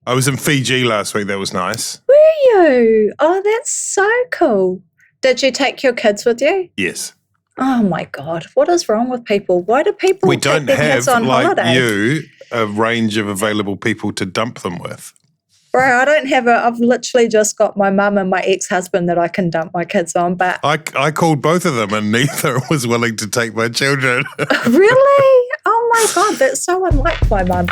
I was in Fiji last week. That was nice. Were you? Oh, that's so cool. Did you take your kids with you? Yes. Oh my God, what is wrong with people? Why do people take their kids on holiday? We don't have, like you, a range of available people to dump them with. Bro, I don't have I've literally just got my mum and my ex-husband that I can dump my kids on, but... I called both of them and neither was willing to take my children. Really? Oh my God, that's so unlike my mum.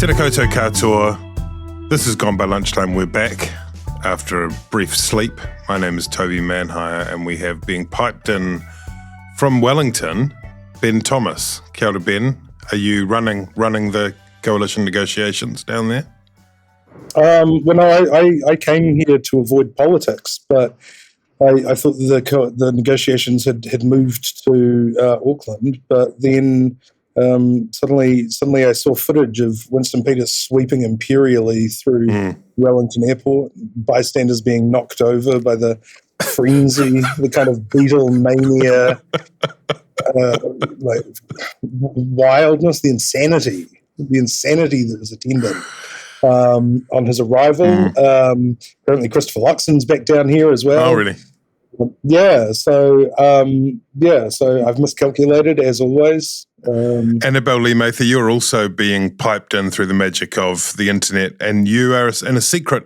Tēnā koutou katoa. This has gone by lunchtime. We're back after a brief sleep. My name is Toby Manhire and we have being piped in from Wellington, Ben Thomas. Kia ora, Ben. Are you running the coalition negotiations down there? I came here to avoid politics, but I thought the negotiations had moved to Auckland, but then suddenly I saw footage of Winston Peters sweeping imperially through Wellington Airport, bystanders being knocked over by the frenzy, the kind of Beatlemania, like wildness, the insanity that was attendant on his arrival. Apparently Christopher Luxon's back down here as well. Oh, really? Yeah, so I've miscalculated as always. Annabelle Lee Mather, you're also being piped in through the magic of the internet, and you are in a secret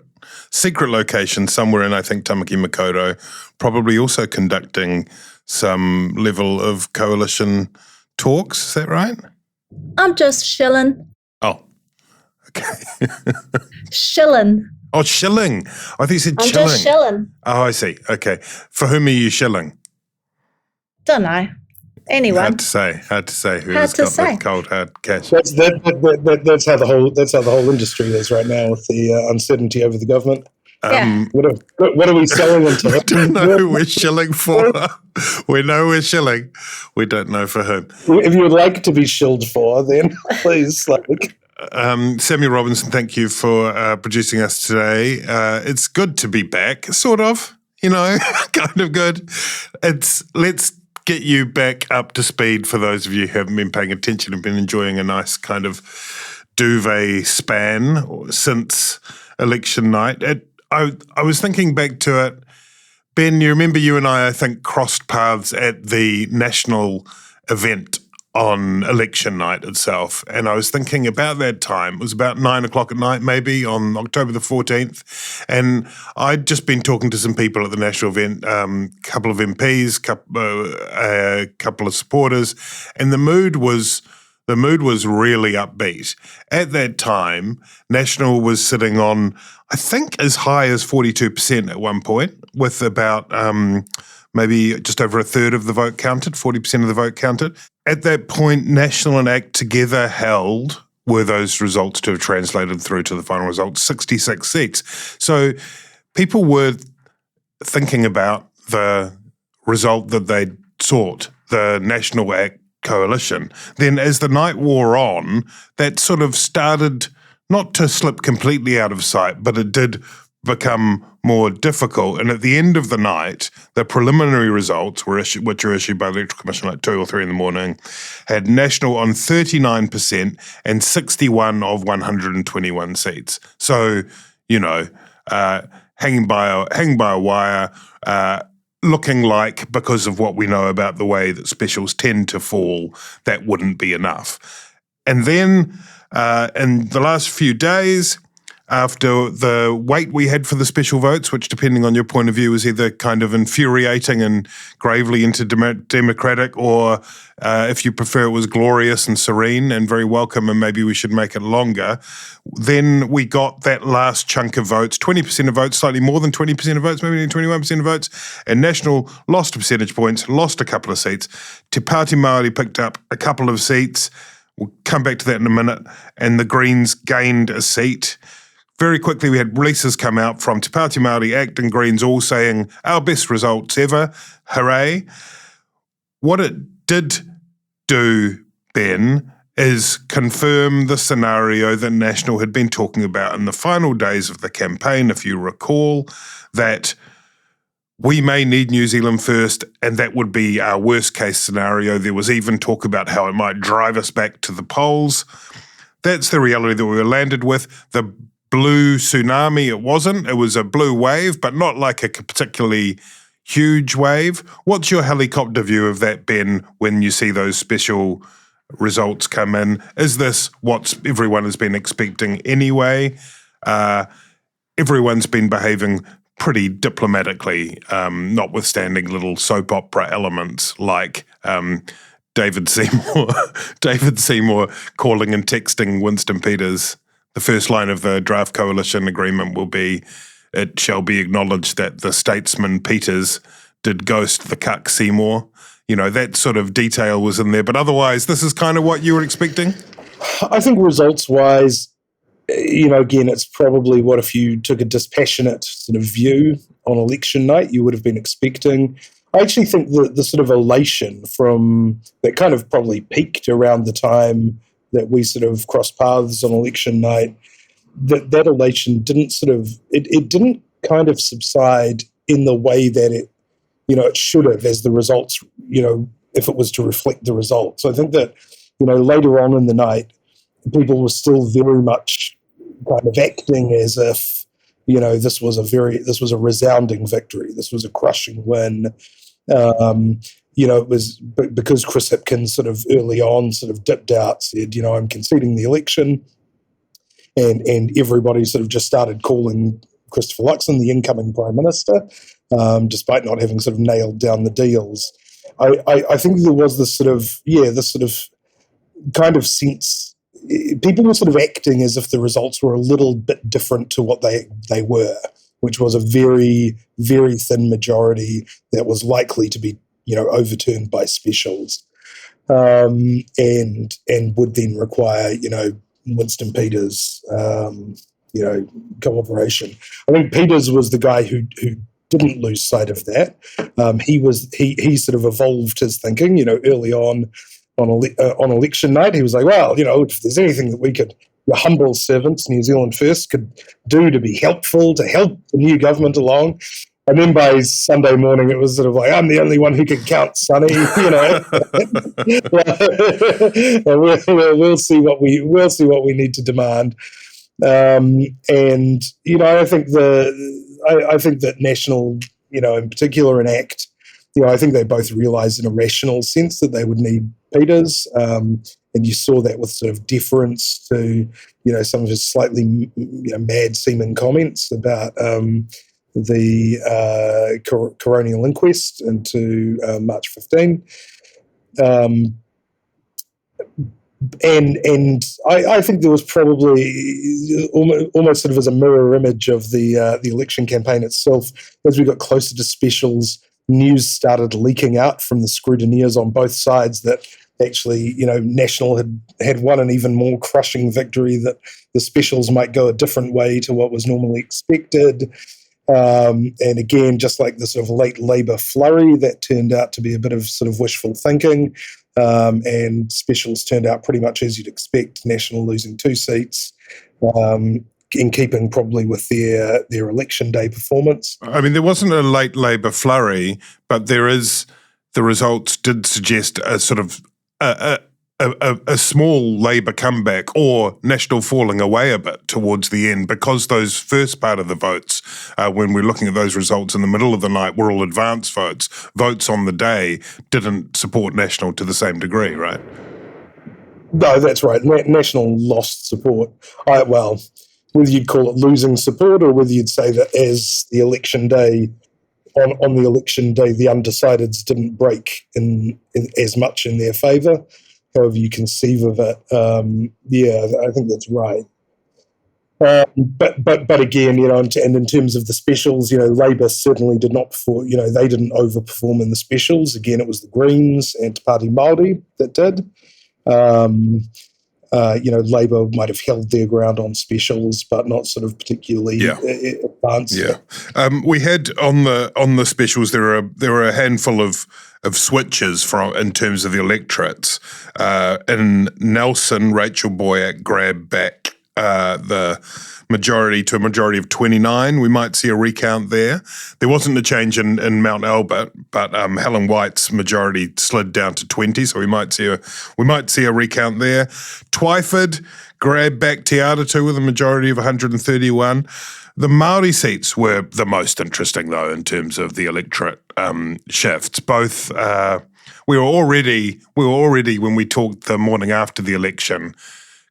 location somewhere in, I think, Tamaki Makaurau, probably also conducting some level of coalition talks. Is that right? I'm just shilling. Oh, okay. Shilling. Oh, shilling. I think you said I'm chilling. I'm just shilling. Oh, I see. Okay. For whom are you shilling? Don't know. Anyone. Hard to say. Who's got the cold hard cash? That's how the whole industry is right now with the uncertainty over the government. Yeah. What are we selling into? We don't know who we're shilling for. We know we're shilling. We don't know for whom. If you would like to be shilled for, then please. Samuel Robinson, thank you for producing us today. It's good to be back, sort of, kind of good. Let's get you back up to speed for those of you who haven't been paying attention and been enjoying a nice kind of duvet span since election night. I was thinking back to it. Ben, you remember you and I think, crossed paths at the national event on election night itself. And I was thinking about that time. It was about 9 o'clock at night, maybe, on October the 14th. And I'd just been talking to some people at the national event, a couple of MPs, a couple of supporters, and the mood was really upbeat. At that time, National was sitting on, I think, as high as 42% at one point, with about maybe just over a third of the vote counted, 40% of the vote counted. At that point, National and ACT together held, were those results to have translated through to the final result, 66 seats. So people were thinking about the result that they sought, the National ACT coalition. Then as the night wore on, that sort of started not to slip completely out of sight, but it did become more difficult. And at the end of the night, the preliminary results which were issued by the Electoral Commission like 2 or 3 in the morning, had National on 39% and 61 of 121 seats. So, hanging by a wire, looking like, because of what we know about the way that specials tend to fall, that wouldn't be enough. And then in the last few days, after the wait we had for the special votes, which, depending on your point of view, is either kind of infuriating and gravely anti-democratic, or if you prefer, it was glorious and serene and very welcome, and maybe we should make it longer. Then we got that last chunk of votes, 20% of votes, slightly more than 20% of votes, maybe 21% of votes, and National lost a percentage points, lost a couple of seats. Te Pāti Māori picked up a couple of seats. We'll come back to that in a minute. And the Greens gained a seat. Very quickly, we had releases come out from Te Pāti Māori, ACT and Greens all saying, our best results ever, hooray. What it did do, Ben, is confirm the scenario that National had been talking about in the final days of the campaign, if you recall, that we may need New Zealand first, and that would be our worst case scenario. There was even talk about how it might drive us back to the polls. That's the reality that we were landed with. The blue tsunami, it wasn't. It was a blue wave, but not like a particularly huge wave. What's your helicopter view of that, Ben, when you see those special results come in? Is this what everyone has been expecting anyway? Everyone's been behaving pretty diplomatically, notwithstanding little soap opera elements like David Seymour calling and texting Winston Peters. The first line of the draft coalition agreement will be, "It shall be acknowledged that the statesman Peters did ghost the cuck Seymour." You know, that sort of detail was in there. But otherwise, this is kind of what you were expecting? I think results-wise, again, it's probably what if you took a dispassionate sort of view on election night, you would have been expecting. I actually think the sort of elation from that kind of probably peaked around the time that we sort of crossed paths on election night, that elation didn't it didn't kind of subside in the way that it should have as the results, if it was to reflect the results. So I think that, later on in the night, people were still very much kind of acting as if, this was a resounding victory. This was a crushing win. It was because Chris Hipkins sort of early on sort of dipped out, said, I'm conceding the election. And everybody sort of just started calling Christopher Luxon the incoming Prime Minister, despite not having sort of nailed down the deals. I think there was this sort of kind of sense. People were sort of acting as if the results were a little bit different to what they were, which was a very, very thin majority that was likely to be, overturned by specials, and would then require, Winston Peters, cooperation. I think Peters was the guy who didn't lose sight of that. He sort of evolved his thinking, early on election night. He was like, well, if there's anything that we could, the humble servants, New Zealand First, could do to be helpful, to help the new government along. And then by Sunday morning, it was sort of like, I'm the only one who can count, Sonny. We'll see what we need to demand. I think that National, in particular, and ACT, I think they both realised in a rational sense that they would need Peters, and you saw that with sort of deference to, some of his slightly, mad seeming comments about the coronial inquest into March 15. And I think there was probably almost sort of as a mirror image of the election campaign itself. As we got closer to specials, news started leaking out from the scrutineers on both sides that actually, National had won an even more crushing victory, that the specials might go a different way to what was normally expected. And again, just like the sort of late Labour flurry, that turned out to be a bit of sort of wishful thinking. And specials turned out pretty much as you'd expect, National losing 2 seats, in keeping probably with their election day performance. I mean, there wasn't a late Labour flurry, but the results did suggest a sort of a small Labour comeback, or National falling away a bit towards the end, because those first part of the votes, when we're looking at those results in the middle of the night, were all advance votes. Votes on the day didn't support National to the same degree, right? No, that's right. National lost support. Whether you'd call it losing support, or whether you'd say that as the election day, on the election day, the undecideds didn't break in as much in their favour. However you conceive of it, I think that's right. But again, and in terms of the specials, Labour certainly did not perform. They didn't overperform in the specials. Again, it was the Greens and Pāti Māori that did. Labour might have held their ground on specials, but not sort of particularly advanced. Yeah, we had on the specials, there were a handful of switches in terms of the electorates. In Nelson, Rachel Boyack grabbed back the majority to a majority of 29. We might see a recount there. There wasn't a change in Mount Albert, but Helen White's majority slid down to 20, so we might see a recount there. Twyford grabbed back Te Aratu with a majority of 131. The Māori seats were the most interesting, though, in terms of the electorate shifts. Both we were already when we talked the morning after the election,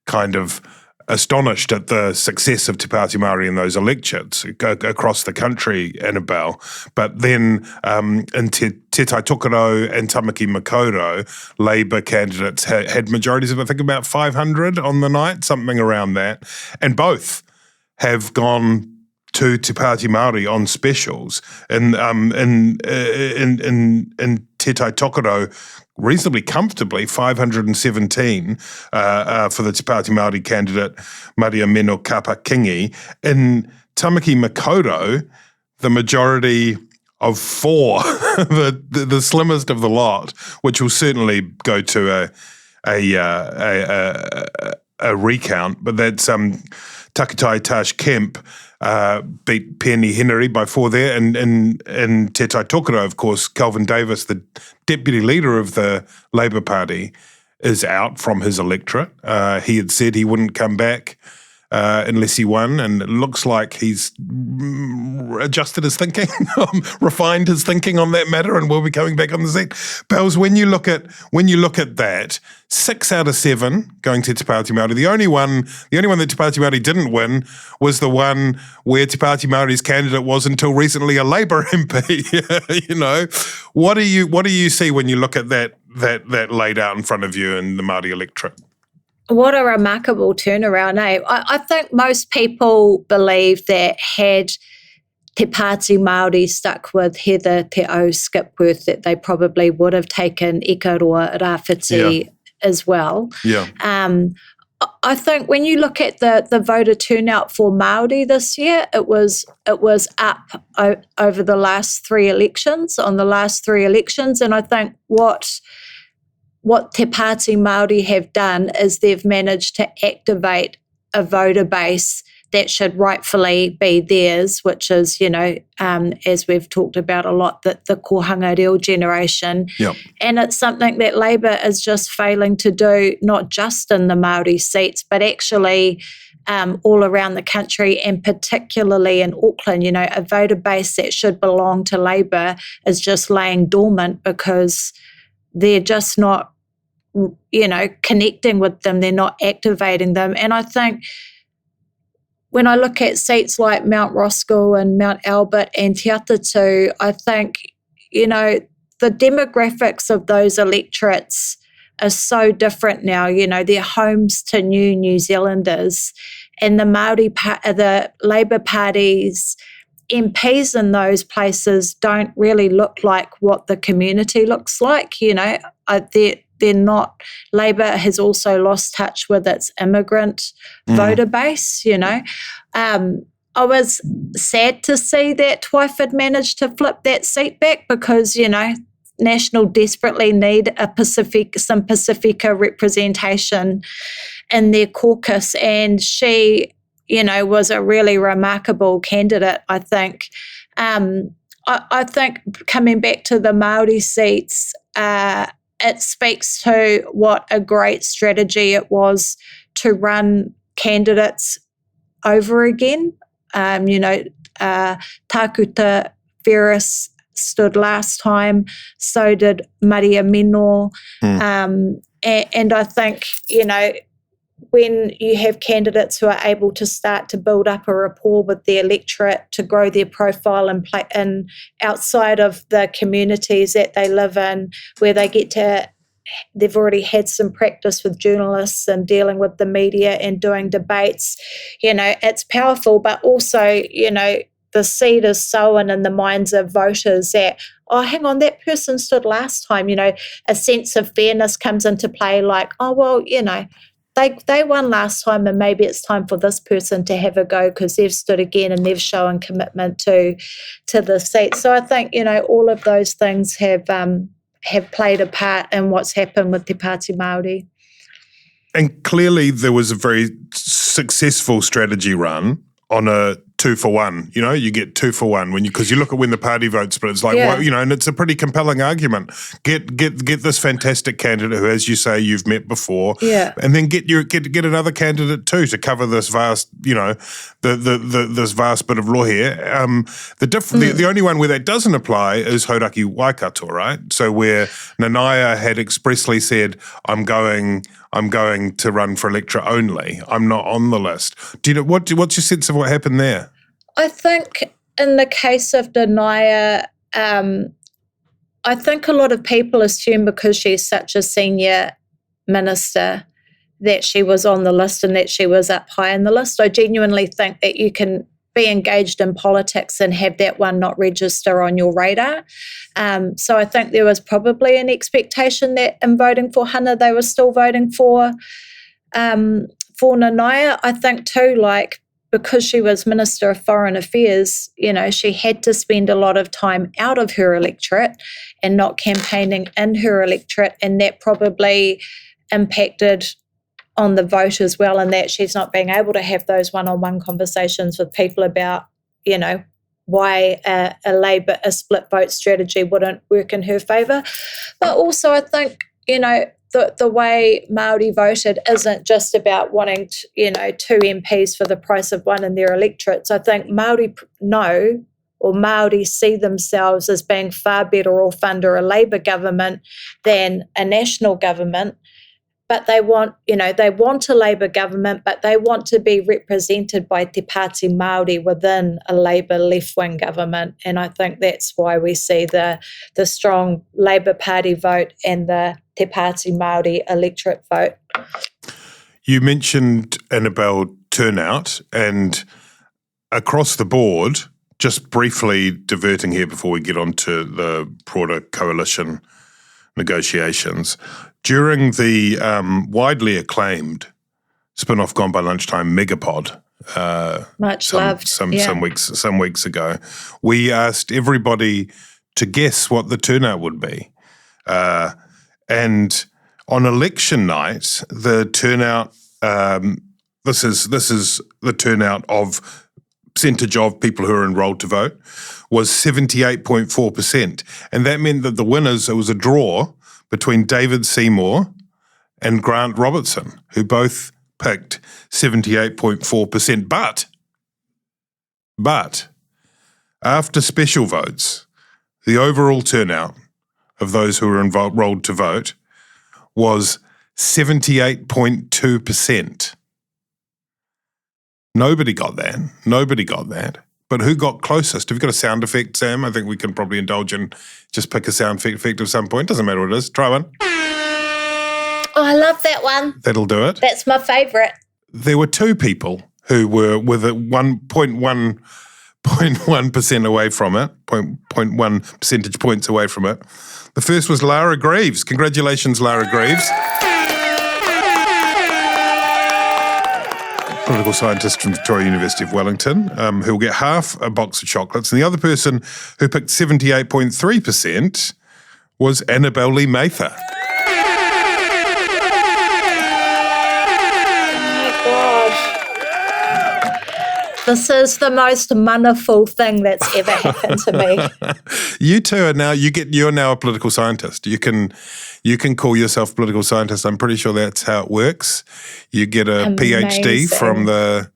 kind of astonished at the success of Te Pāti Māori in those electorates across the country, Annabelle. But then in Te Tai Tokerau and Tamaki Makaurau, Labour candidates had majorities of, I think, about 500 on the night, something around that. And both have gone to Te Pāti Māori on specials. In Te Tai Tokerau, reasonably comfortably, 517 for the Te Pāti Māori candidate, Maria Meno Kapakingi. In Tamaki Makaurau, the majority of 4, the slimmest of the lot, which will certainly go to a recount, but that's Takitai Tash Kemp beat Peony Henry by 4 there, and in Te Tai Tokerau, of course, Kelvin Davis, the deputy leader of the Labour Party, is out from his electorate. He had said he wouldn't come back unless he won, and it looks like he's adjusted his thinking, refined his thinking on that matter, and will be coming back on the seat. Bells, when you look at that, 6 out of 7 going to Te Pāti Māori. The only one that Te Pāti Māori didn't win was the one where Te Pāti Māori's candidate was until recently a Labour MP. You know, what do you see when you look at that laid out in front of you in the Māori electorate? What a remarkable turnaround, eh? I think most people believe that had Te Pāti Māori stuck with Heather Te Au Skipworth, that they probably would have taken Ikaroa Rāwhiti as well. Yeah. I think when you look at the voter turnout for Māori this year, it was up over the last 3 elections, and I think what Te Pāti Māori have done is they've managed to activate a voter base that should rightfully be theirs, which is, as we've talked about a lot, the kohanga reo generation. Yep. And it's something that Labour is just failing to do, not just in the Māori seats, but actually all around the country, and particularly in Auckland. A voter base that should belong to Labour is just laying dormant because they're just not connecting with them. They're not activating them. And I think when I look at seats like Mount Roskill and Mount Albert and Te Atatu, I think, the demographics of those electorates are so different now. They're homes to New Zealanders, and the Labour Party's MPs in those places don't really look like what the community looks like. They're not. Labour has also lost touch with its immigrant voter base. I was sad to see that Twyford managed to flip that seat back because National desperately need some Pacifica representation in their caucus, and she was a really remarkable candidate, I think. I think coming back to the Māori seats, it speaks to what a great strategy it was to run candidates over again. Tākuta Ferris stood last time, so did Maria Meno. And I think, when you have candidates who are able to start to build up a rapport with the electorate, to grow their profile and play in outside of the communities that they live in, where they've already had some practice with journalists and dealing with the media and doing debates, it's powerful. But also, the seed is sown in the minds of voters that, oh, hang on, that person stood last time. A sense of fairness comes into play, like, oh, well, they won last time, and maybe it's time for this person to have a go because they've stood again and they've shown commitment to the seat. So I think, all of those things have played a part in what's happened with Te Pāti Māori. And clearly there was a very successful strategy run on a 2-for-1. You get 2-for-1 because you look at when the party votes, but it's like, well, and it's a pretty compelling argument. Get this fantastic candidate who, as you say, you've met before, and then get another candidate too to cover this vast, this vast bit of law here. The only one where that doesn't apply is Hauraki Waikato, right? So where Nanaia had expressly said, I'm going to run for electorate only. I'm not on the list. Do you know what's your sense of what happened there? I think in the case of Nanaia, I think a lot of people assume because she's such a senior minister that she was on the list and that she was up high in the list. I genuinely think that you can be engaged in politics and have that one not register on your radar. So I think there was probably an expectation that in voting for Hannah, they were still voting for Nanaia. I think too, because she was Minister of Foreign Affairs, she had to spend a lot of time out of her electorate and not campaigning in her electorate, and that probably impacted on the vote as well, and that she's not being able to have those one-on-one conversations with people about, why a split vote strategy wouldn't work in her favour. But also I think, the way Māori voted isn't just about wanting, two MPs for the price of one in their electorates. I think Māori Māori see themselves as being far better off under a Labour government than a national government. But they want a Labour government, but they want to be represented by Te Pāti Māori within a Labour left-wing government. And I think that's why we see the strong Labour Party vote and the Te Pāti Māori electorate vote. You mentioned Annabelle turnout, and across the board, just briefly diverting here before we get on to the broader coalition negotiations, during the widely acclaimed Spinoff Gone By Lunchtime megapod, some weeks ago, we asked everybody to guess what the turnout would be, and on election night, the turnout. This is the turnout of percentage of people who are enrolled to vote was 78.4%, and that meant that the winners, it was a draw between David Seymour and Grant Robertson, who both picked 78.4%. But after special votes, the overall turnout of those who were enrolled to vote was 78.2%. Nobody got that. But who got closest? Have you got a sound effect, Sam? I think we can probably indulge in just pick a sound effect at some point. Doesn't matter what it is. Try one. Oh, I love that one. That'll do it. That's my favourite. There were two people who were with a 1.1% away from it, 0.1 percentage points away from it. The first was Lara Greaves. Congratulations, Lara Greaves. Political scientist from Victoria University of Wellington, who will get half a box of chocolates. And the other person who picked 78.3% was Annabelle Lee Mather. This is the most wonderful thing that's ever happened to me. You two are now, you're now a political scientist. You can call yourself a political scientist. I'm pretty sure that's how it works. You get a PhD from the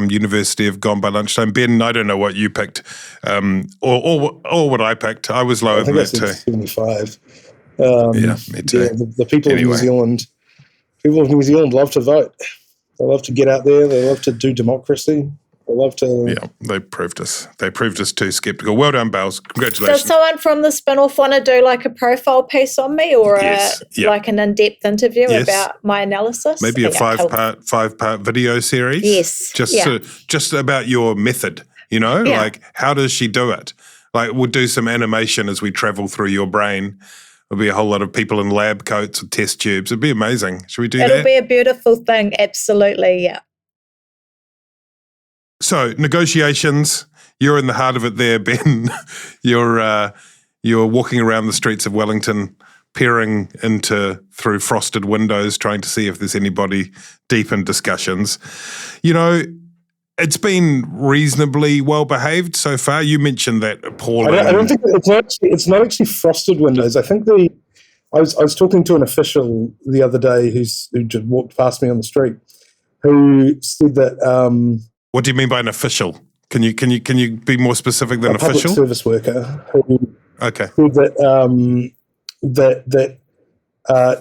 University of Gone By Lunchtime. Ben, I don't know what you picked, or what I picked. I was lower than that too. 75. Yeah, me too. Yeah, the people of New Zealand love to vote. They love to get out there. They love to do democracy. They love to. Yeah, they proved us too skeptical. Well done, Bells. Congratulations. Does someone from the Spinoff want to do like a profile pice on me, or like an in-depth interview about my analysis? Maybe a five-part video series. Yes. Just about your method. Like how does she do it? Like we'll do some animation as we travel through your brain. There'll be a whole lot of people in lab coats with test tubes. It'd be amazing. Should we do that? It'll be a beautiful thing. Absolutely, yeah. So negotiations, you're in the heart of it there, Ben. You're walking around the streets of Wellington peering through frosted windows, trying to see if there's anybody deep in discussions. You know, it's been reasonably well behaved so far. You mentioned that appalling. I don't think it's not actually frosted windows. I think I was talking to an official the other day who just walked past me on the street, who said that. What do you mean by an official? Can you be more specific than official? A public service worker who said that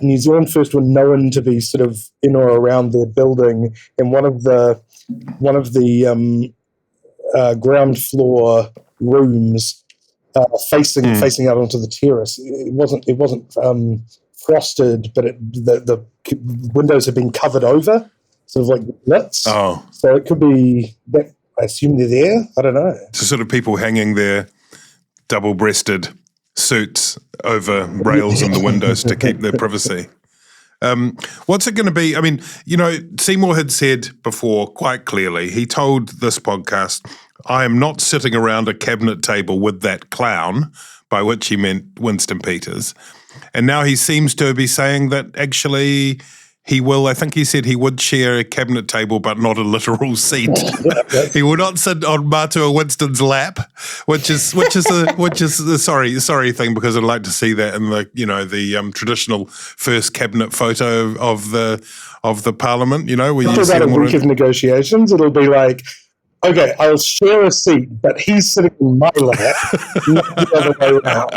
New Zealand First were known to be sort of in or around their building, and one of the ground floor rooms facing out onto the terrace. It wasn't frosted, but the windows had been covered over, sort of like slits. Oh, so it could be that. I assume they're there. I don't know. So sort of people hanging their double-breasted suits over rails in the windows to keep their privacy. What's it going to be? I mean, you know, Seymour had said before quite clearly, he told this podcast, I am not sitting around a cabinet table with that clown, by which he meant Winston Peters. And now he seems to be saying that actually he will, I think he said he would share a cabinet table, but not a literal seat. He will not sit on Matua Winston's lap, which is the sorry thing, because I'd like to see that in the traditional first cabinet photo of the Parliament. You know, after about a week of negotiations, it'll be like, okay, I'll share a seat, but he's sitting in my lap, not the other way around.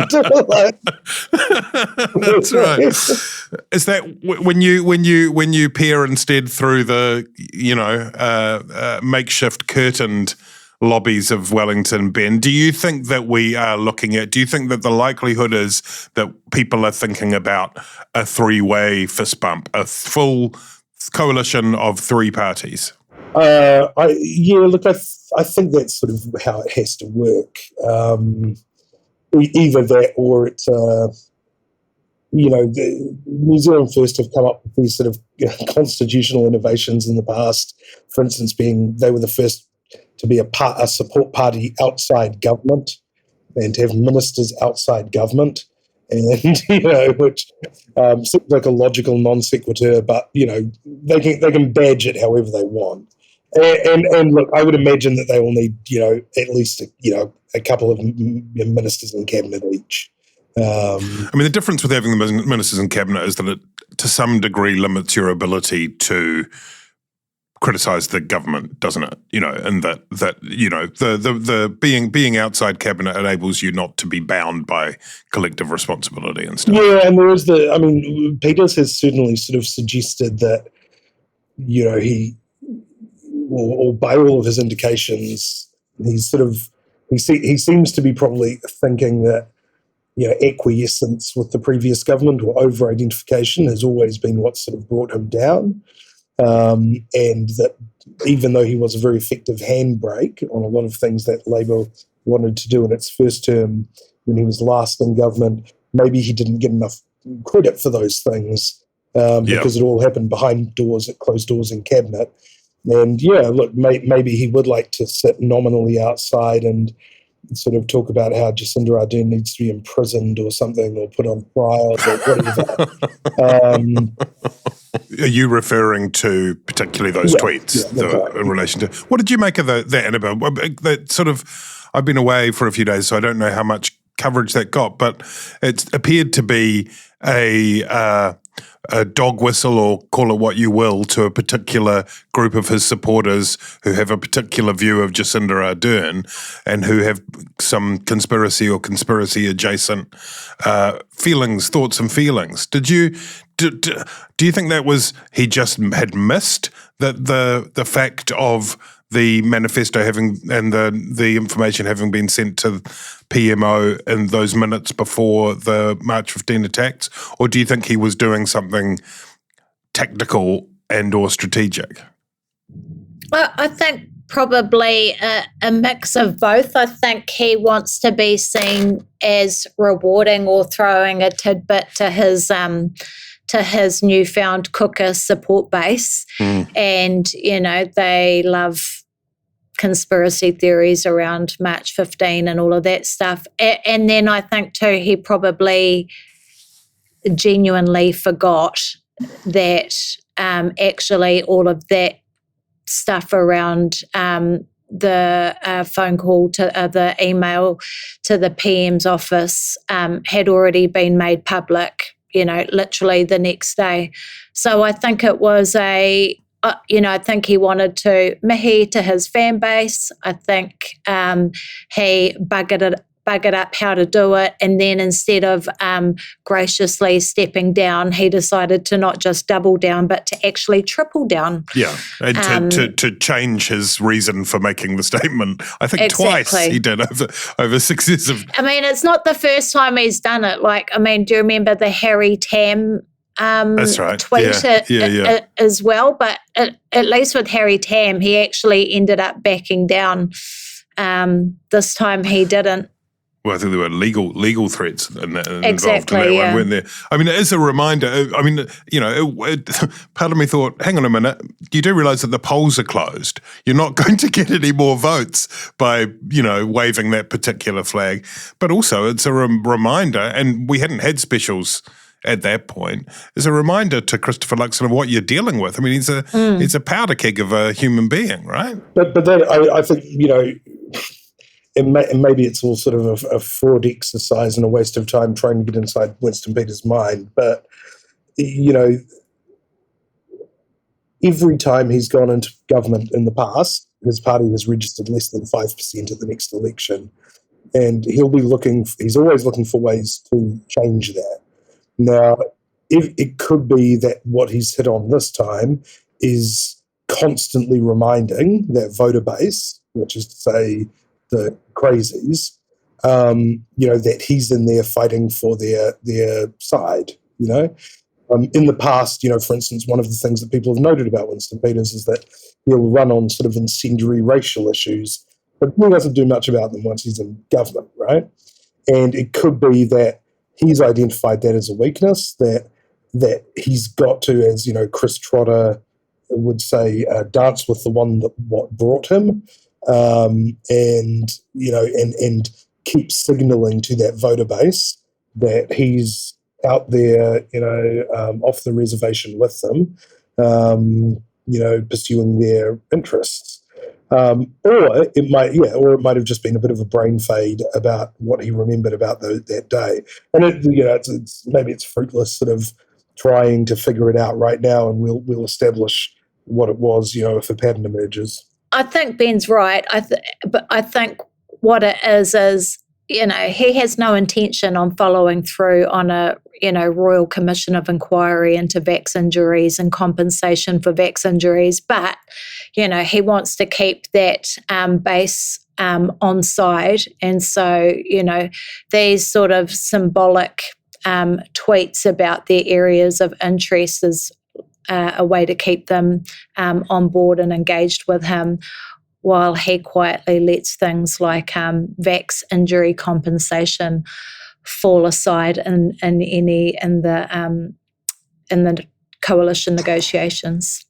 That's right. Is that when you peer instead through the makeshift curtained lobbies of Wellington, Ben? Do you think that we are looking at? Do you think that the likelihood is that people are thinking about a three-way fist bump, a full coalition of three parties? I think that's sort of how it has to work. Either that, or it's the New Zealand First have come up with these sort of constitutional innovations in the past. For instance, they were the first to be a support party outside government and to have ministers outside government. And, which seems like a logical non sequitur, but, they can badge it however they want. And look, I would imagine that they will need, at least, a couple of ministers in cabinet each. I mean, the difference with having the ministers in cabinet is that it, to some degree, limits your ability to criticise the government, doesn't it? And the being outside cabinet enables you not to be bound by collective responsibility and stuff. Yeah, and there is Peters has certainly sort of suggested that, he, or by all of his indications, he seems to be probably thinking that, acquiescence with the previous government or over-identification has always been what sort of brought him down. And that even though he was a very effective handbrake on a lot of things that Labour wanted to do in its first term when he was last in government, maybe he didn't get enough credit for those things because it all happened behind doors, at closed doors in cabinet. And maybe he would like to sit nominally outside and sort of talk about how Jacinda Ardern needs to be imprisoned or something, or put on trial or whatever. Are you referring to particularly those tweets in relation to? What did you make of that, Annabelle? That sort of, I've been away for a few days, so I don't know how much coverage that got, but it appeared to be a dog whistle, or call it what you will, to a particular group of his supporters who have a particular view of Jacinda Ardern and who have some conspiracy or conspiracy adjacent thoughts and feelings. Do you think that was, he just had missed that the fact of the manifesto having and the information having been sent to PMO in those minutes before the March 15 attacks? Or do you think he was doing something tactical and or strategic? Well, I think probably a mix of both. I think he wants to be seen as rewarding or throwing a tidbit to his newfound caucus support base. And, they love conspiracy theories around March 15 and all of that stuff. And then I think too, he probably genuinely forgot that actually all of that stuff around the phone call to the email to the PM's office had already been made public, literally the next day. So I think it was I think he wanted to mihi to his fan base. I think he buggered up how to do it, and then instead of graciously stepping down, he decided to not just double down but to actually triple down. Yeah, and to change his reason for making the statement. I think exactly. Twice he did over successive. I mean, it's not the first time he's done it. Do you remember the Harry Tam That's right. tweet yeah. as well? But at least with Harry Tam, he actually ended up backing down. This time he didn't. Well, I think there were legal threats involved in Exactly, that yeah. one, weren't there? I mean, as a reminder, part of me thought, hang on a minute, you do realise that the polls are closed. You're not going to get any more votes by, waving that particular flag. But also it's a reminder, and we hadn't had specials at that point, it's a reminder to Christopher Luxon of what you're dealing with. I mean, he's a powder keg of a human being, right? But then I think, and maybe it's all sort of a fraud exercise and a waste of time trying to get inside Winston Peters' mind. But, every time he's gone into government in the past, his party has registered less than 5% at the next election. And he's always looking for ways to change that. Now, if it could be that what he's hit on this time is constantly reminding that voter base, which is to say, the crazies, that he's in there fighting for their side, In the past, for instance, one of the things that people have noted about Winston Peters is that he'll run on sort of incendiary racial issues, but he doesn't do much about them once he's in government, right? And it could be that he's identified that as a weakness, that he's got to, as, Chris Trotter would say, dance with the one that what brought him, and keep signalling to that voter base that he's out there, off the reservation with them, pursuing their interests. Or it might have just been a bit of a brain fade about what he remembered about that day. And maybe it's fruitless sort of trying to figure it out right now, and we'll establish what it was, if a pattern emerges. I think Ben's right. But I think what it is, he has no intention on following through on a, Royal Commission of Inquiry into vax injuries and compensation for vax injuries. But, he wants to keep that base on side. And so, these sort of symbolic tweets about their areas of interest is a way to keep them on board and engaged with him, while he quietly lets things like vax injury compensation fall aside in the coalition negotiations.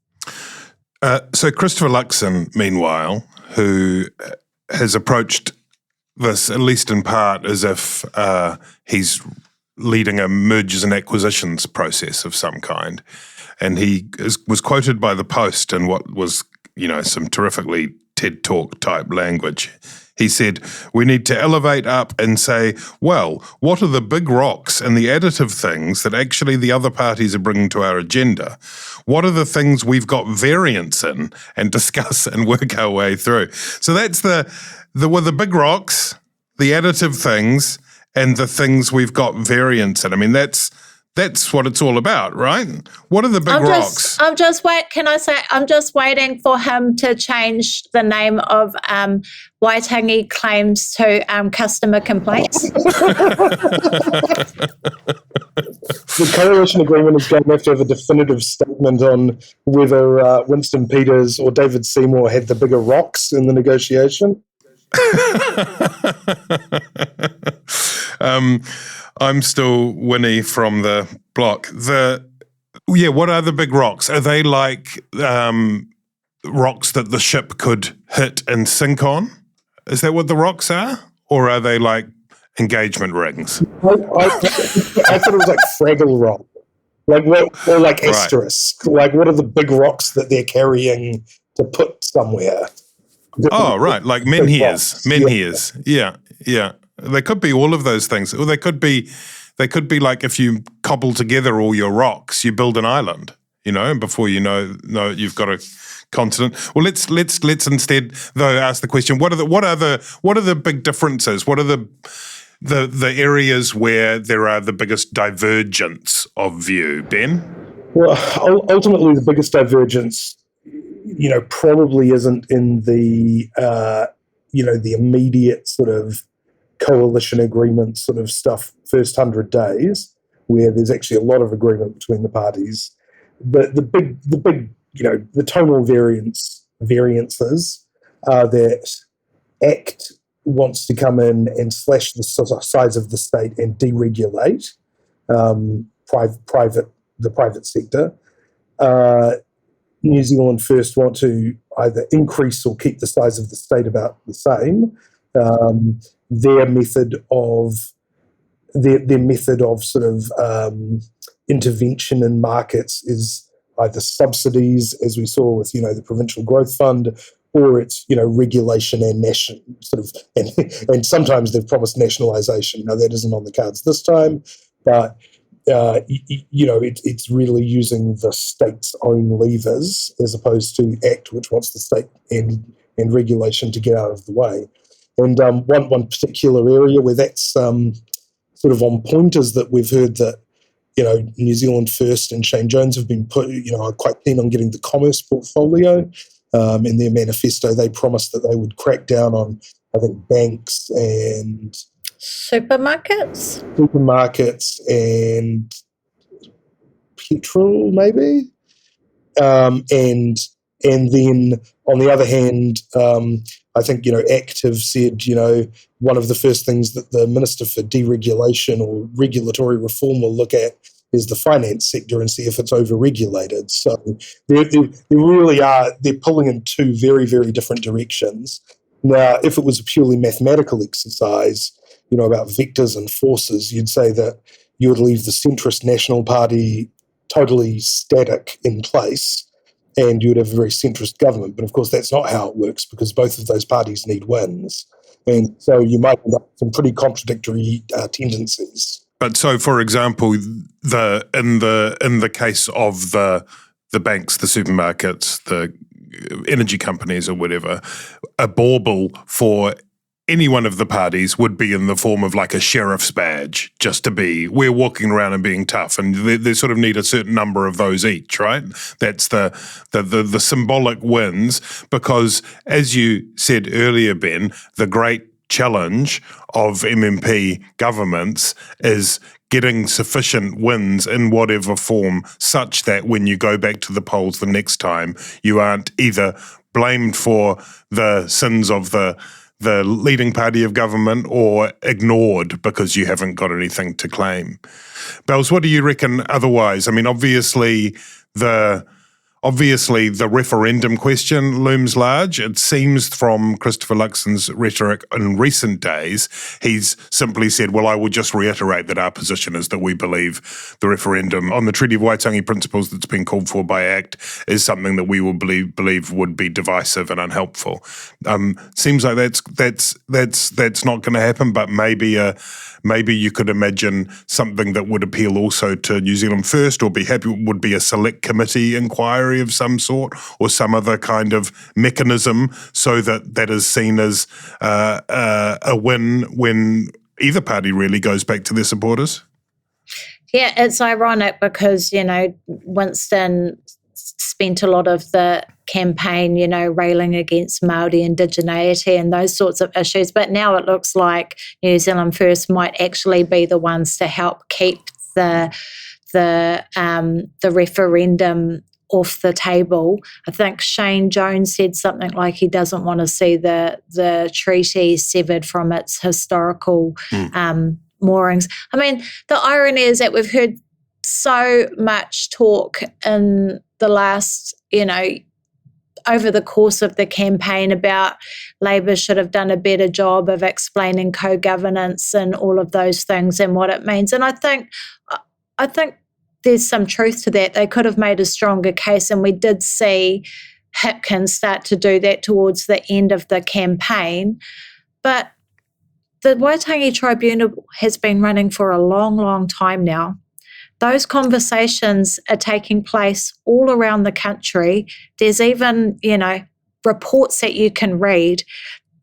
So Christopher Luxon, meanwhile, who has approached this, at least in part, as if he's leading a mergers and acquisitions process of some kind. And he was quoted by the Post in what was, some terrifically TED Talk type language. He said, we need to elevate up and say, well, what are the big rocks and the additive things that actually the other parties are bringing to our agenda? What are the things we've got variance in, and discuss and work our way through? So that's the big rocks, the additive things, and the things we've got variance in. I mean, that's what it's all about, right? What are the big rocks? I'm just waiting for him to change the name of Waitangi claims to customer complaints. The coalition agreement is going to have a definitive statement on whether Winston Peters or David Seymour had the bigger rocks in the negotiation. I'm still Winnie from the block. What are the big rocks? Are they like rocks that the ship could hit and sink on? Is that what the rocks are? Or are they like engagement rings. I thought it was like Fraggle Rock. Or like asterisk. Like, what are the big rocks that they're carrying to put somewhere? Oh, right, like menhirs. Yeah. They could be all of those things. Or they could be like if you cobble together all your rocks, you build an island, and before you know you've got a continent. Well, let's instead though ask the question: what are the big differences? What are the areas where there are the biggest divergence of view, Ben? Well, ultimately, the biggest divergence, probably isn't in the, the immediate sort of coalition agreement sort of stuff, first 100 days, where there's actually a lot of agreement between the parties. The big, the tonal variances are that ACT wants to come in and slash the size of the state and deregulate the private sector. New Zealand First want to either increase or keep the size of the state about the same. Their method of sort of intervention in markets is either subsidies, as we saw with the Provincial Growth Fund, or it's regulation and national sort of, and sometimes they've promised nationalisation. Now that isn't on the cards this time, but it's really using the state's own levers as opposed to ACT, which wants the state and regulation to get out of the way. And one particular area where that's sort of on point is that we've heard that New Zealand First and Shane Jones have been are quite keen on getting the commerce portfolio. In their manifesto, they promised that they would crack down on, I think, banks and supermarkets and petrol, maybe. And then on the other hand, I think ACT have said one of the first things that the Minister for Deregulation or Regulatory Reform will look at is the finance sector and see if it's over-regulated. So they really are, they're pulling in two very, very different directions. Now, if it was a purely mathematical exercise, about vectors and forces, you'd say that you would leave the centrist National Party totally static in place and you would have a very centrist government. But of course, that's not how it works because both of those parties need wins. And so you might end up with some pretty contradictory tendencies. But so, for example, in the case of the banks, the supermarkets, the energy companies, or whatever, a bauble for any one of the parties would be in the form of like a sheriff's badge, just to be, we're walking around and being tough, and they sort of need a certain number of those each, right? That's the symbolic wins, because as you said earlier, Ben, the great challenge of MMP governments is getting sufficient wins in whatever form such that when you go back to the polls the next time, you aren't either blamed for the sins of the leading party of government or ignored because you haven't got anything to claim. Bells, what do you reckon otherwise? I mean, obviously the referendum question looms large. It seems from Christopher Luxon's rhetoric in recent days, he's simply said, well, I will just reiterate that our position is that we believe the referendum on the Treaty of Waitangi principles that's been called for by ACT is something that we will believe would be divisive and unhelpful. Seems like that's not going to happen, but maybe you could imagine something that would appeal also to New Zealand First, or would be a select committee inquiry of some sort, or some other kind of mechanism, so that is seen as a win when either party really goes back to their supporters. Yeah, it's ironic because, Winston spent a lot of the campaign, railing against Māori indigeneity and those sorts of issues. But now it looks like New Zealand First might actually be the ones to help keep the referendum off the table. I think Shane Jones said something like he doesn't want to see the treaty severed from its historical moorings. I mean, the irony is that we've heard so much talk in the last, over the course of the campaign about Labor should have done a better job of explaining co-governance and all of those things and what it means. And I think there's some truth to that. They could have made a stronger case, and we did see Hipkins start to do that towards the end of the campaign. But the Waitangi Tribunal has been running for a long, long time now. Those conversations are taking place all around the country. There's even, reports that you can read.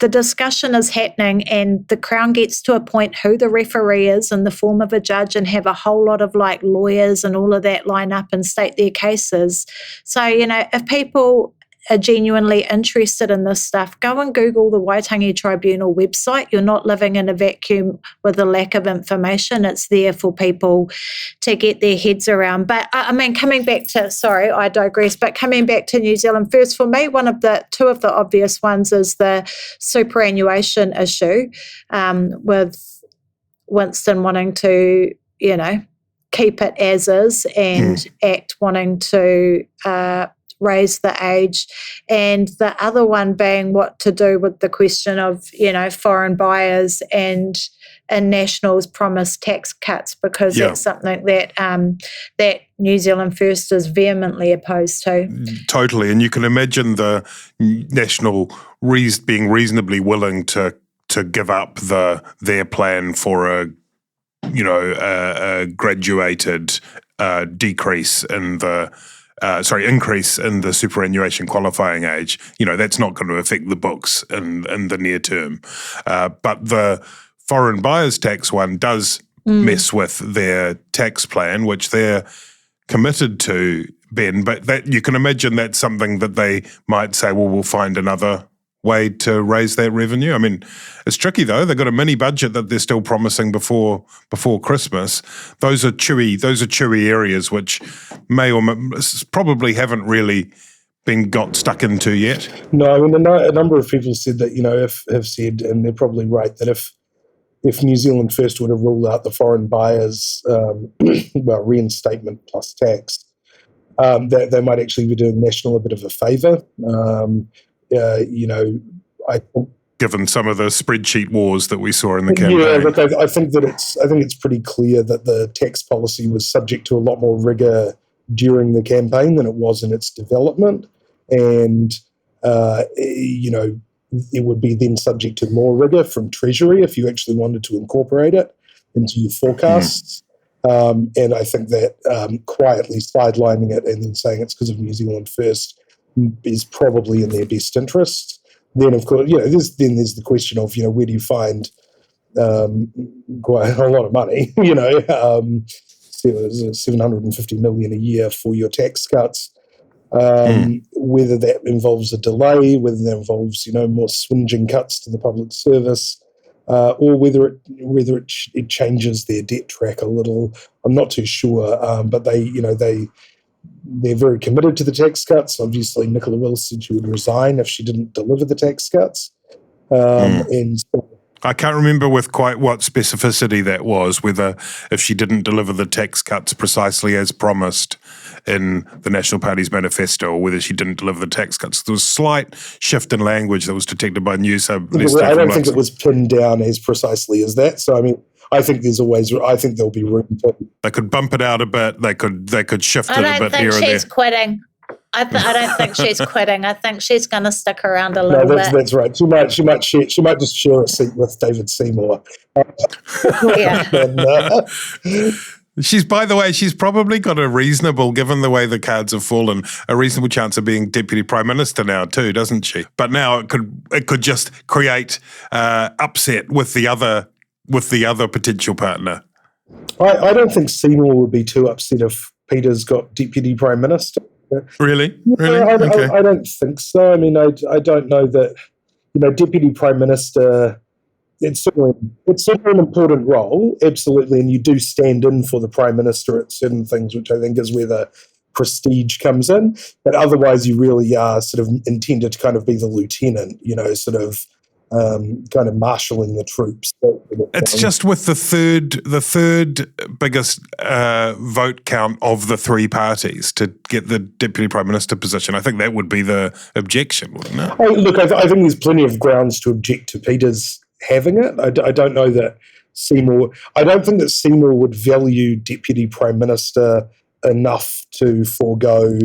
The discussion is happening, and the Crown gets to appoint who the referee is in the form of a judge and have a whole lot of lawyers and all of that line up and state their cases. So, if people are genuinely interested in this stuff, go and Google the Waitangi Tribunal website. You're not living in a vacuum with a lack of information. It's there for people to get their heads around. But coming back to, sorry, I digress, but coming back to New Zealand First, for me, two of the obvious ones is the superannuation issue, with Winston wanting to, keep it as is, and ACT wanting to raise the age, and the other one being what to do with the question of, foreign buyers and Nationals promised tax cuts, because that's something that that New Zealand First is vehemently opposed to. Totally, and you can imagine the National being reasonably willing to give up their plan for a graduated decrease in the increase in the superannuation qualifying age. That's not going to affect the books in the near term. But the foreign buyers tax one does mess with their tax plan, which they're committed to, Ben. But that you can imagine that's something that they might say, well, we'll find another way to raise that revenue. I mean, it's tricky though. They've got a mini budget that they're still promising before Christmas. Those are chewy areas which probably haven't really been got stuck into yet. No, I mean, a number of people said that, have said, and they're probably right, that if New Zealand First would have ruled out the foreign buyers, reinstatement plus tax, that they might actually be doing National a bit of a favour. I think, given some of the spreadsheet wars that we saw in the campaign. Yeah, look, I think it's pretty clear that the tax policy was subject to a lot more rigour during the campaign than it was in its development, and it would be then subject to more rigour from Treasury if you actually wanted to incorporate it into your forecasts. And I think that quietly sidelining it and then saying it's because of New Zealand First is probably in their best interest. Then, of course, there's the question of, where do you find quite a lot of money, 750 million a year for your tax cuts, whether that involves a delay, whether that involves, more swinging cuts to the public service, or whether it changes their debt track a little. I'm not too sure, but they're very committed to the tax cuts. Obviously, Nicola Willis said she would resign if she didn't deliver the tax cuts. And so, I can't remember with quite what specificity that was, whether if she didn't deliver the tax cuts precisely as promised in the National Party's manifesto, or whether she didn't deliver the tax cuts. There was a slight shift in language that was detected by news. I don't think it was pinned down as precisely as that. So, I mean, I think there'll be room to. They could bump it out a bit. They could shift it a bit here and there. I don't think she's quitting. I don't think she's quitting. I think she's going to stick around a little bit. That's right. She might just share a seat with David Seymour. Yeah. She's probably got a reasonable, given the way the cards have fallen, a reasonable chance of being Deputy Prime Minister now too, doesn't she? But now it could just create upset with the other potential partner. I don't think Seymour would be too upset if Peter's got Deputy Prime Minister. Really? Okay. I don't think so. I mean, I don't know that, Deputy Prime Minister, it's certainly an important role, absolutely, and you do stand in for the Prime Minister at certain things, which I think is where the prestige comes in. But otherwise, you really are sort of intended to kind of be the lieutenant, sort of kind of marshalling the troops. It's just with the third biggest vote count of the three parties to get the Deputy Prime Minister position. I think that would be the objection, wouldn't it? Look, I think there's plenty of grounds to object to Peters having it. I don't know that Seymour... I don't think that Seymour would value Deputy Prime Minister enough to forego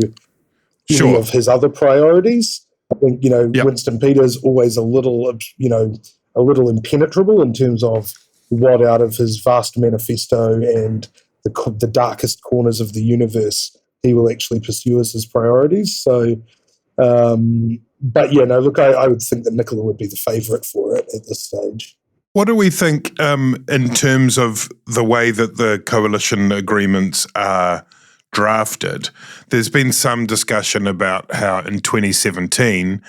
any of his other priorities. I think, Winston Peters always a little impenetrable in terms of what out of his vast manifesto and the darkest corners of the universe he will actually pursue as his priorities. So, I would think that Nicola would be the favourite for it at this stage. What do we think in terms of the way that the coalition agreements are drafted? There's been some discussion about how in 2017,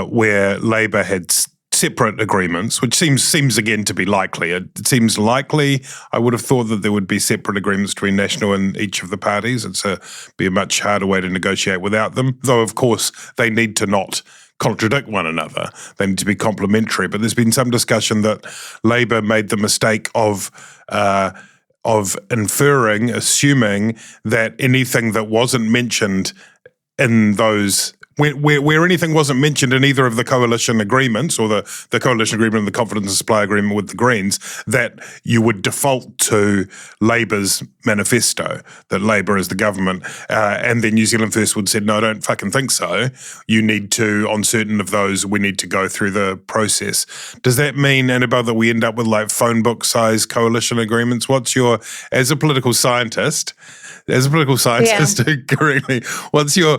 where Labour had separate agreements, which seems again to be likely. It seems likely. I would have thought that there would be separate agreements between National and each of the parties. It's be a much harder way to negotiate without them, though of course they need to not contradict one another. They need to be complementary. But there's been some discussion that Labour made the mistake of assuming that anything that wasn't mentioned in those, where anything wasn't mentioned in either of the coalition agreements or the coalition agreement and the confidence and supply agreement with the Greens, that you would default to Labour's manifesto, that Labour is the government. And then New Zealand First would said, no, I don't fucking think so. You need to, on certain of those, we need to go through the process. Does that mean, Annabelle, that we end up with like phone book size coalition agreements? As a political scientist, correctly, what's your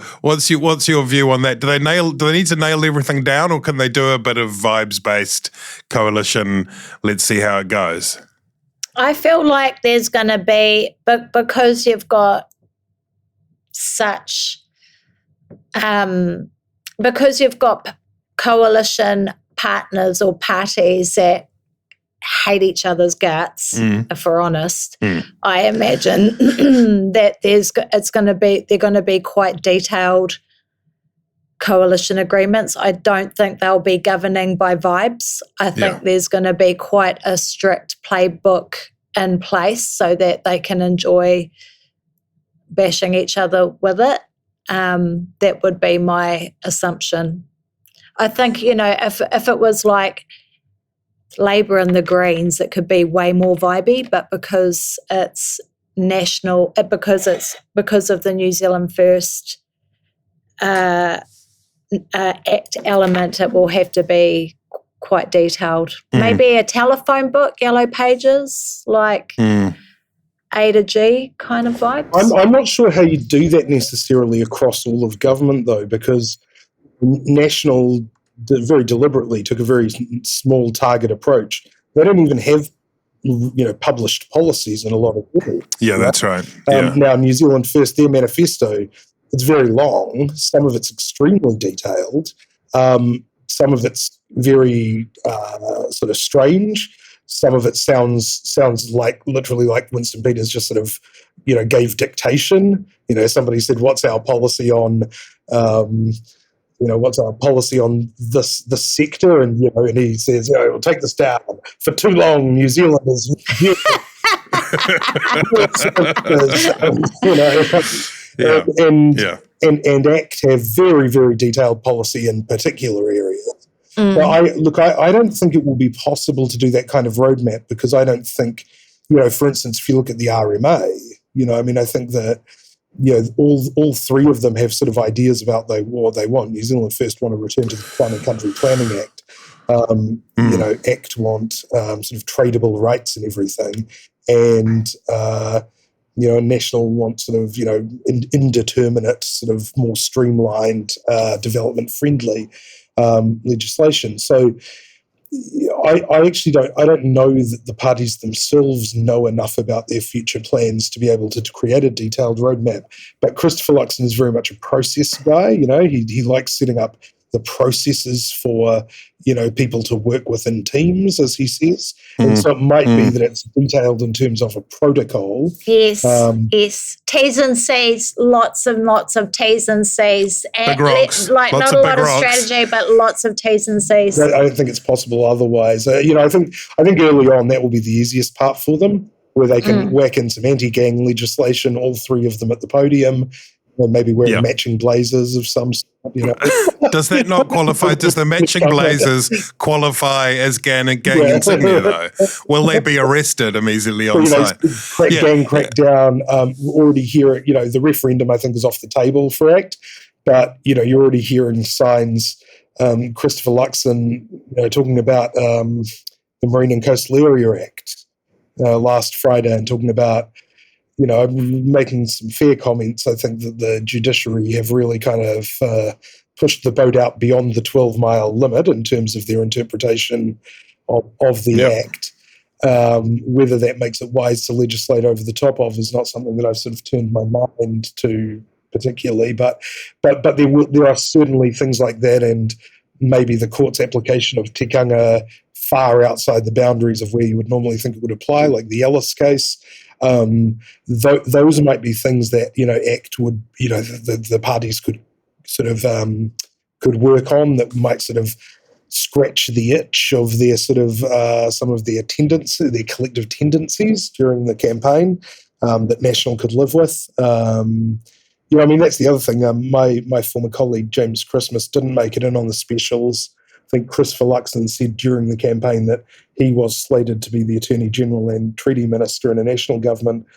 view on that? Do they need to nail everything down, or can they do a bit of vibes-based coalition? Let's see how it goes. I feel like there's going to be, but because you've got such, because you've got coalition partners or parties that hate each other's guts, if we're honest, I imagine that they're going to be quite detailed coalition agreements. I don't think they'll be governing by vibes. I think there's going to be quite a strict playbook in place so that they can enjoy bashing each other with it. That would be my assumption. I think, if it was like Labour and the Greens, it could be way more vibey, but because it's national, because of the New Zealand First Act element, it will have to be quite detailed. Maybe a telephone book, yellow pages, like A to G kind of vibes. I'm not sure how you do that necessarily across all of government, though, because National very deliberately took a very small target approach. They don't even have, published policies in a lot of areas. Yeah, that's right. Now, New Zealand First, their manifesto, it's very long. Some of it's extremely detailed. Some of it's very sort of strange. Some of it sounds like literally like Winston Peters just sort of, gave dictation. Somebody said, "What's our policy on?" What's our policy on this sector? And he says, we'll take this down. For too long, New Zealand is and ACT have very, very detailed policy in particular areas. But I don't think it will be possible to do that kind of roadmap, because I don't think, for instance, if you look at the RMA, I think that all three of them have sort of ideas about what they want. New Zealand First want to return to the Climate Country Planning Act. ACT want sort of tradable rights and everything, and National want sort of indeterminate, sort of more streamlined, development friendly legislation. So I actually don't know that the parties themselves know enough about their future plans to be able to create a detailed roadmap. But Christopher Luxon is very much a process guy. He likes setting up the processes for, people to work within teams, as he says. And so it might be that it's detailed in terms of a protocol. Yes, yes. T's and C's, lots and lots of T's and C's. And big rocks. not a lot of strategy, but lots of T's and C's. I don't think it's possible otherwise. I think early on that will be the easiest part for them, where they can whack in some anti-gang legislation, all three of them at the podium, or maybe wearing matching blazers of some sort. Does that not qualify? Does the matching blazers qualify as gang insignia, though? Will they be arrested immediately on site? Gang crackdown. We're already hearing, the referendum, I think, is off the table for ACT, but, you're already hearing signs. Christopher Luxon, talking about the Marine and Coastal Area Act last Friday, and talking about, making some fair comments. I think that the judiciary have really kind of pushed the boat out beyond the 12-mile limit in terms of their interpretation of the Act. Whether that makes it wise to legislate over the top of is not something that I've sort of turned my mind to particularly, but there are certainly things like that, and maybe the court's application of tikanga far outside the boundaries of where you would normally think it would apply, like the Ellis case. Those might be things that ACT would the parties could sort of could work on, that might sort of scratch the itch of their sort of some of their their collective tendencies during the campaign that National could live with. That's the other thing. My former colleague James Christmas didn't make it in on the specials. I think Christopher Luxon said during the campaign that he was slated to be the Attorney General and Treaty Minister in a national government.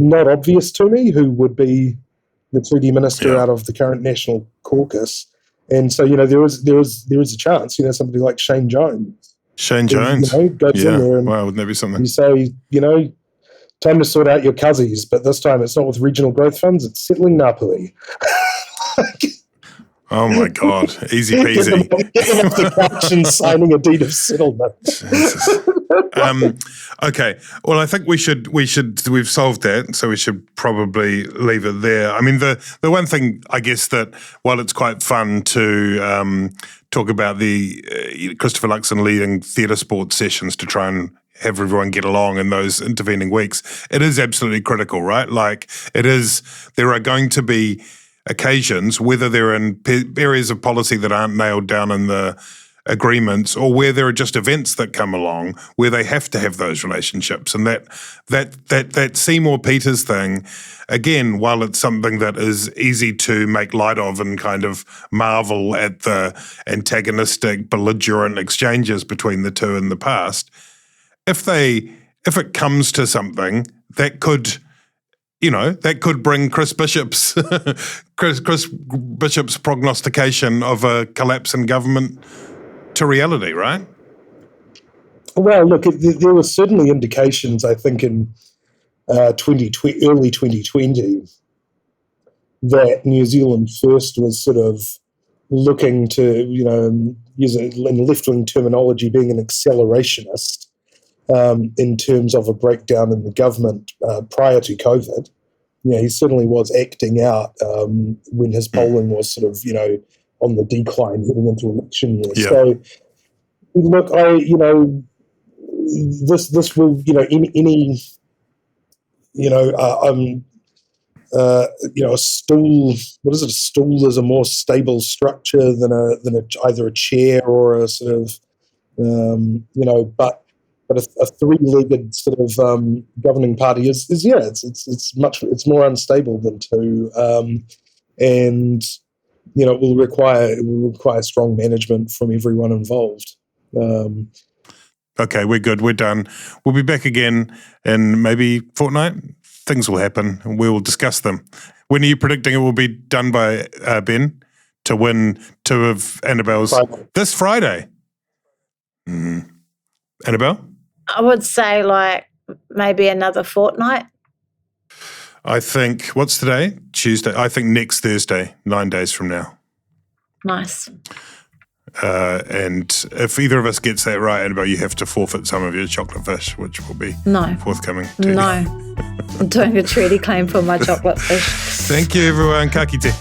Not obvious to me who would be the Treaty Minister out of the current National Caucus. And so, there is a chance, somebody like Shane Jones. Shane Jones? Goes in there and wouldn't that be something? You say, time to sort out your cuzzies, but this time it's not with regional growth funds, it's settling Ngāpuhi. Oh my God, easy peasy. Getting off the couch and signing a deed of settlement. Okay, well, I think we've solved that, so we should probably leave it there. I mean, the one thing, I guess, that while it's quite fun to talk about the Christopher Luxon leading theatre sports sessions to try and have everyone get along in those intervening weeks, it is absolutely critical, right? Like, there are going to be occasions, whether they're in areas of policy that aren't nailed down in the agreements, or where there are just events that come along where they have to have those relationships. And that Seymour Peters thing, again, while it's something that is easy to make light of and kind of marvel at the antagonistic, belligerent exchanges between the two in the past, if it comes to something that could bring Chris Bishop's prognostication of a collapse in government to reality, right? Well, look, there were certainly indications, I think, in early 2020 that New Zealand First was sort of looking to, use it in left-wing terminology, being an accelerationist in terms of a breakdown in the government prior to COVID. He certainly was acting out when his polling was sort of, on the decline heading into election year. Yeah. So, look, this will, a stool. What is it? A stool is a more stable structure than either a chair or a sort of, But a three-legged sort of governing party it's more unstable than two, and it will require strong management from everyone involved. Okay, we're good. We're done. We'll be back again in maybe fortnight. Things will happen, and we will discuss them. When are you predicting it will be done by, Ben, to win 2 of Annabelle's? Friday. This Friday. Annabelle? I would say maybe another fortnight. I think, what's today? Tuesday. I think next Thursday, 9 days from now. Nice. And if either of us gets that right, Annabelle, you have to forfeit some of your chocolate fish, which will be forthcoming. No. I'm doing a treaty claim for my chocolate fish. Thank you, everyone. Ka kite.